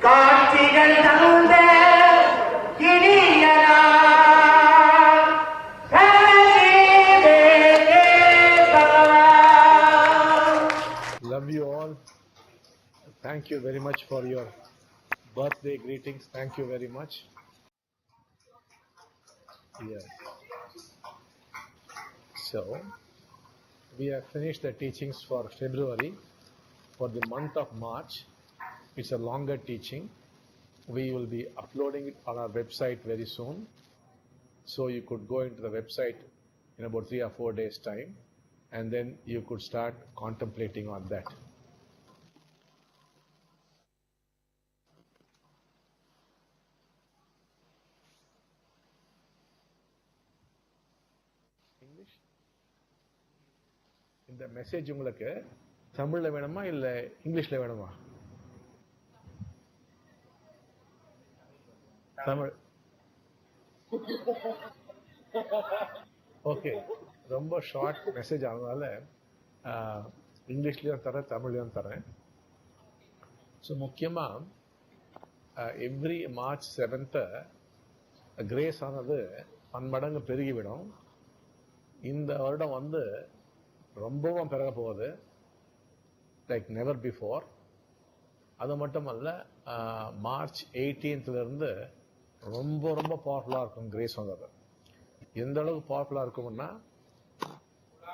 காட்சிகள் தந்த கிணியனா Love you all. Thank you very much for your birthday greetings. Thank you very much. Yes. So, we have finished the teachings for February. For the month of March, it's a longer teaching. We will be uploading it on our website very soon. So you could go into the website in about 3 or 4 days' time, and then you could start contemplating on that. English? இந்த message உங்களுக்கு தமிழ்ல வேணுமா இல்ல இங்கிலீஷ்ல வேணுமா? Tamil. Okay, ரொம்ப short message ஆனதால இங்கிலீஷ்லயும் தரேன், தமிழ்லயும் தரேன். ஸோ முக்கியமா எவ்ரி மார்ச் 7th கிரேஸ் ஆனது பன்மடங்கு பெருகிவிடும். இந்த வருடம் வந்து ரொம்பவும் பெருக போகுது, லைக் நெவர் பிஃபோர். அது மட்டுமல்ல, மார்ச் 18th ரொம்ப ரொம்ப பவர்ஃபுல்லாக இருக்கும் கிரேஸ் வந்தது. எந்த அளவுக்கு பவர்ஃபுல்லாக இருக்கும்னா,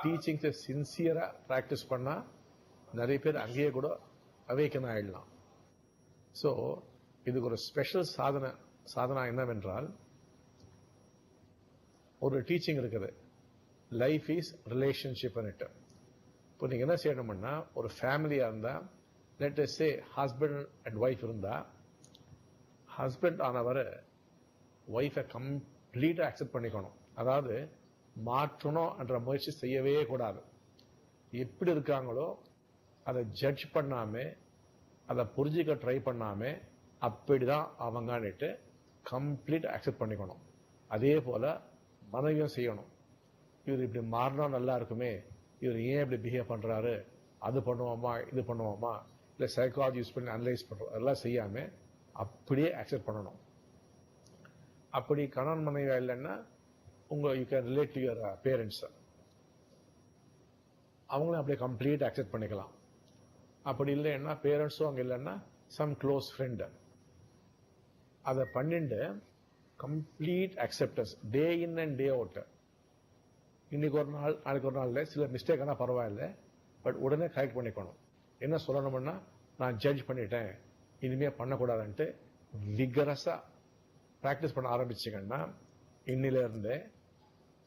டீச்சிங்ஸை சின்சியராக ப்ராக்டிஸ் பண்ணால் நிறைய பேர் அங்கேயே கூட அவேக்கன் ஆகிடலாம். ஸோ இதுக்கு ஒரு ஸ்பெஷல் சாதனா என்னவென்றால், ஒரு டீச்சிங் இருக்குது, லைஃப் இஸ் ரிலேஷன்ஷிப். இப்போ நீங்கள் என்ன செய்யணும்னா, ஒரு ஃபேமிலியாக இருந்தால், let us say husband and wife இருந்தால், ஹஸ்பண்ட் ஆனவர் ஒய்ஃபை கம்ப்ளீட்டாக அக்செப்ட் பண்ணிக்கணும். அதாவது மாற்றணும் என்ற முயற்சி செய்யவே கூடாது. எப்படி இருக்காங்களோ அதை ஜட்ஜ் பண்ணாமல், அதை புரிஞ்சிக்க ட்ரை பண்ணாமல், அப்படி தான் அவங்கன்னுட்டு கம்ப்ளீட் அக்செப்ட் பண்ணிக்கணும். அதே போல் மனைவியும் செய்யணும். இவர் இப்படி மாறினா நல்லா இருக்குமே, இவர் ஏன் இப்படி பிஹேவ் பண்ணுறாரு, அது பண்ணுவோமா இது பண்ணுவோமா, இல்லை சைக்காலஜி யூஸ் பண்ணி அனலைஸ் பண்ணுறோம், அதெல்லாம் செய்யாமல் அப்படியே அக்செப்ட் பண்ணணும். அப்படி கணவன் மனைவியா இல்லைன்னா you can relate to your parents, அவங்களும் அப்படியே கம்ப்ளீட் அக்செப்ட் பண்ணிக்கலாம். அப்படி இல்லைன்னா பேரண்ட்ஸும் அங்கே இல்லைன்னா சம் க்ளோஸ் ஃப்ரெண்டு, அதை பண்ணிட்டு complete acceptance day in and day out. இன்னைக்கு ஒரு நாள் நாளைக்கு ஒரு நாள் சில மிஸ்டேக் ஆனால் பரவாயில்லை, பட் உடனே கரெக்ட் பண்ணிக்கணும். என்ன சொல்லணும்னா, நான் ஜட்ஜ் பண்ணிட்டேன், இனிமேல் பண்ணக்கூடாதுன்ட்டு விகரஸாக ப்ராக்டிஸ் பண்ண ஆரம்பிச்சிங்கன்னா, இன்னிலேருந்து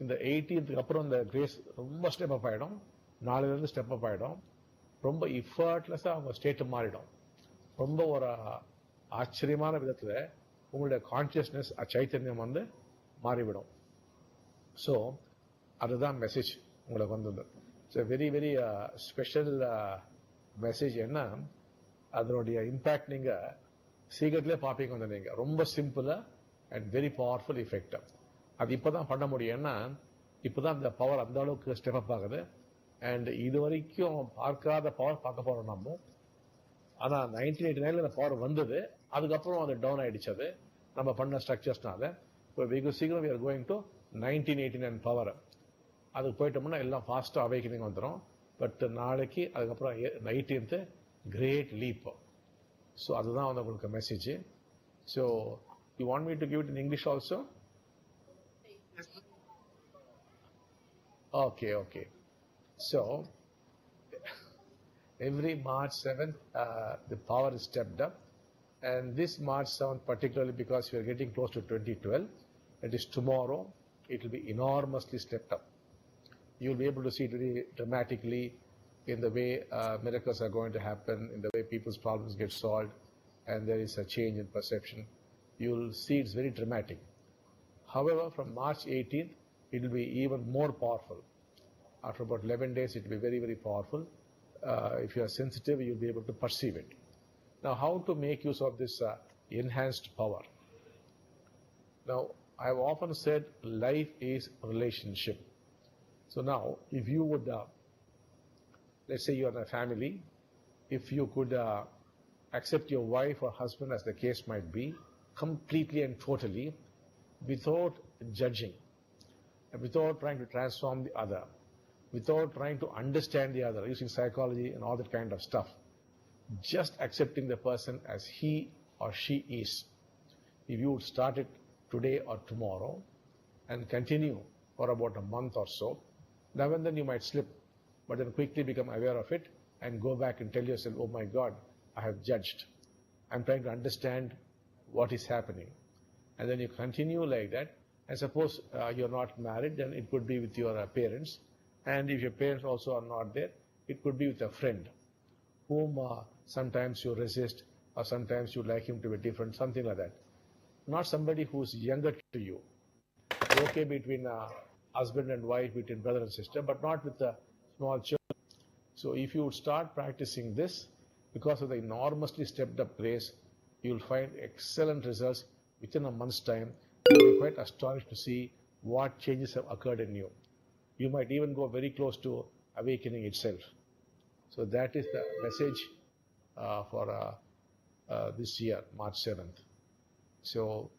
இந்த 18th அப்புறம் இந்த கிரேஸ் ரொம்ப ஸ்டெப் அப் ஆகிடும். நாளிலேருந்து ஸ்டெப் அப் ஆகிடும். ரொம்ப இஃபர்ட்லெஸ்ஸாக அவங்க ஸ்டேட்டு மாறிடும். ரொம்ப ஒரு ஆச்சரியமான விதத்தில் உங்களுடைய கான்சியஸ்னஸ் சைத்தன்யம் வந்து மாறிவிடும். ஸோ அதுதான் மெசேஜ் உங்களுக்கு வந்தது. It's very very special message. என்ன அதனுடைய இம்பேக்ட் நீங்கள் சீக்கிரத்திலே பார்ப்பீங்க. வந்து நீங்கள் ரொம்ப சிம்பிளாக அண்ட் வெரி பவர்ஃபுல் எஃபெக்ட். அது இப்போ தான் பண்ண முடியும். ஏன்னா இப்போ தான் அந்த பவர் அந்த அளவுக்கு ஸ்டெப் அப் ஆகுது. அண்ட் இது வரைக்கும் பார்க்காத பவர் பார்க்க போகிறோம் நம்ம. ஆனால் 1989 அந்த பவர் வந்தது, அதுக்கப்புறம் அது டவுன் ஆகிடுச்சு. அது நம்ம பண்ண ஸ்ட்ரக்சர்ஸ்னால. இப்போ வெகு சீக்கிரம் we are going to 1989 power. அதுக்கு போயிட்டோம்னா எல்லாம் ஃபாஸ்ட்டாக அவேக்கனிங் வந்துடும். பட் நாளைக்கு அதுக்கப்புறம் 18th கிரேட் லீப். ஸோ அதுதான் வந்து உங்களுக்கு message. So you want me to give it in English also? Okay okay. So every March 7th, the power is stepped up. And this March 7th, particularly because we are getting close to 2012, that is tomorrow, it will be enormously stepped up. You will be able to see it very dramatically in the way miracles are going to happen, in the way people's problems get solved, and there is a change in perception. You will see it's very dramatic. However, from March 18th, it will be even more powerful. After about 11 days, it will be very, very powerful. If you are sensitive, you'll be able to perceive it. Now, how to make use of this enhanced power? Now, I have often said life is relationship. So now, if you would, let's say you are in a family, if you could accept your wife or husband as the case might be, completely and totally, without judging, without trying to transform the other, without trying to understand the other, using psychology and all that kind of stuff. Just accepting the person as he or she is. If you would start it today or tomorrow and continue for about a month or so, now and then you might slip, but then quickly become aware of it and go back and tell yourself, oh my God, I have judged. I'm trying to understand what is happening. And then you continue like that. And suppose you're not married, then it could be with your parents. And if your parents also are not there, it could be with a friend whom sometimes you resist or sometimes you like him to be different, something like that. Not somebody who's younger to you. Okay between husband and wife, between brother and sister, but not with the small children. So if you would start practicing this, because of the enormously stepped up grace, you will find excellent results within a month's time. You will be quite astonished to see what changes have occurred in you. You might even go very close to awakening itself. So that is the message for this year, March 7th. So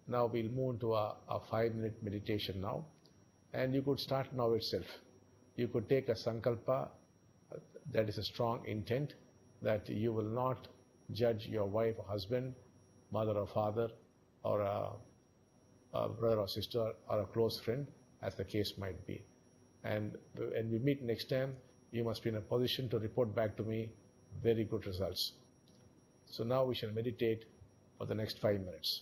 now we'll move into a 5-minute meditation now. And you could start now itself. You could take a sankalpa, that is a strong intent, that you will not judge your wife or husband, mother or father, or a brother or sister, or a close friend, as the case might be. And when we meet next time, you must be in a position to report back to me very good results. So now we shall meditate for the next 5 minutes.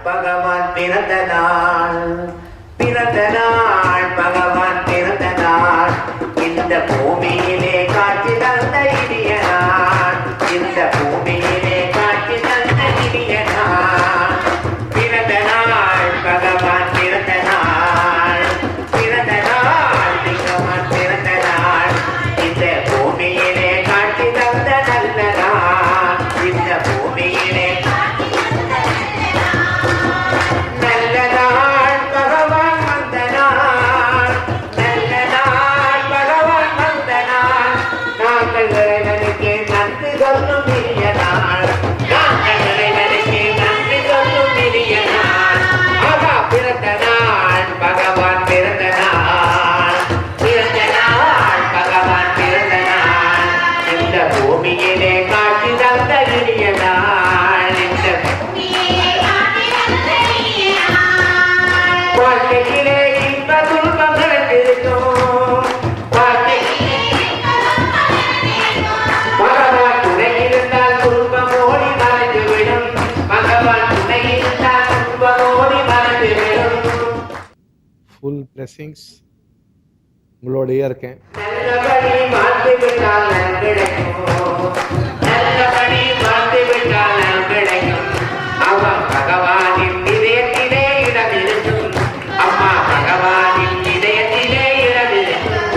பகவான் பிறந்த நாள், பிறந்த நாள், பகவான் பிறந்த நாள், இந்த பூமியிலே காட்சி தந்த இனிய நாள், இந்த பூமியிலே காட்சி தந்த இனிய நாள், பிறந்த நாள், பகவான் பிறந்த நாள், பிறந்த நாள், பகவான் பிறந்த நாள், இந்த பூமியிலே காட்சி தந்த நல்ல நாள், இந்த பூமியிலே full blessings. உங்களோடயே இருக்கேன். நல்லபடி வாழ்ந்து விட்டால் நன்கிடைக்கும், நல்லபடி வாழ்ந்து விட்டால் நன்கிடைக்கும், அவன் பகவானின் இதயத்திலே இடமிருக்கும், அம்மா பகவானின் இதயத்திலே இடமிருக்கும்.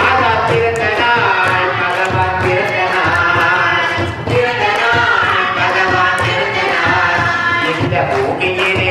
ஆகா பிறந்த நாள், பகவான் பிறந்த நாள், பிறந்த நாள், பகவான் பிறந்த நாள், இந்த பூமியிலே